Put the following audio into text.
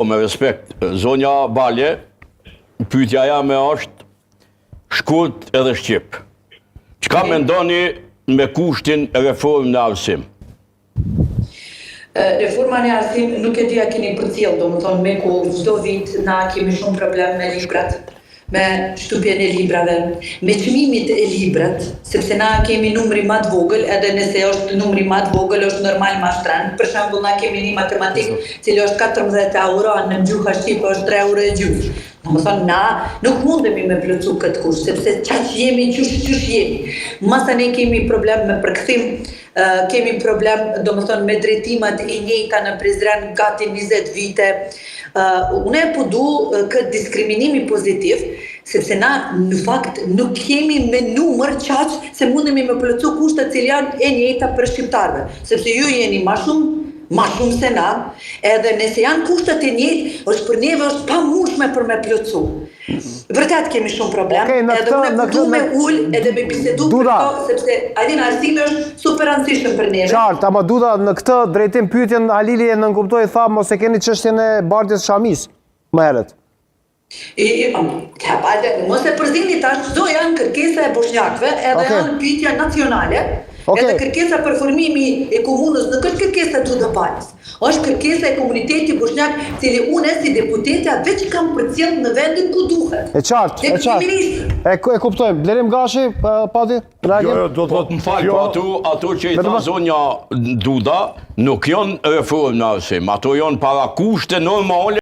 Me respekt, zonja Balje, pyetja jame është shkurt edhe shqip. Çka mendoni me kushtin e reformën në arsim? Reforma në arsim nuk e di a keni përcjell, domethënë me ku çdo vit na kemi shumë problem me librat, me shtupjen e librave, me çmimin e librat, sepse na kemi numri më të vogël, edhe nëse është numri më të vogël është normal më shtren. Për shembull, na kemi një matematik, cili është 14 euro, në gjuha shqipe është 3 euro e gjysmë. Domethënë na nuk mundemi me plotsu këtë kusht, sepse çaq jemi qysh jemi. Masa ne kemi problem me përkthim, kemi problem domethënë me drejtimet e njëjta në Prizren gati 20 vite. Unë po du këtë diskriminimi pozitiv, sepse na në fakt nuk kemi me numër qaq se mundemi me plotsu kushtet që janë e njëjta për shqiptarëve, sepse ju jeni ma shumë se na, edhe nëse janë kushtet e njëjtë, është për neve është pamushme për me plotsu. Vërtet kemi shumë problem, edhe unë du me ullë edhe me bisedu për to, sepse Alin arsimi është super rëndësishëm për neve. Qartë, ama Duda, në këtë drejtim pyetjen Alili e nënkuptoi, tha mos e keni çështjen e Bardhjes Shamis më herët. Mos e përzini tash, çdo janë kërkesa e bosnjakëve, edhe janë pyetja nacionale, edhe kërkesa për formimi e komunës nuk është kërkesa Duda Baljes, është kërkesa e komunitetit bosnjak, cili unë si deputetja veç kam përcjell në vendin ku duhet. E qartë. E kuptojmë. Blerim Gashi, pati? Më falë, ato që i tha zonja Duda, nuk janë reformë në arsim, ato janë para kushte normale.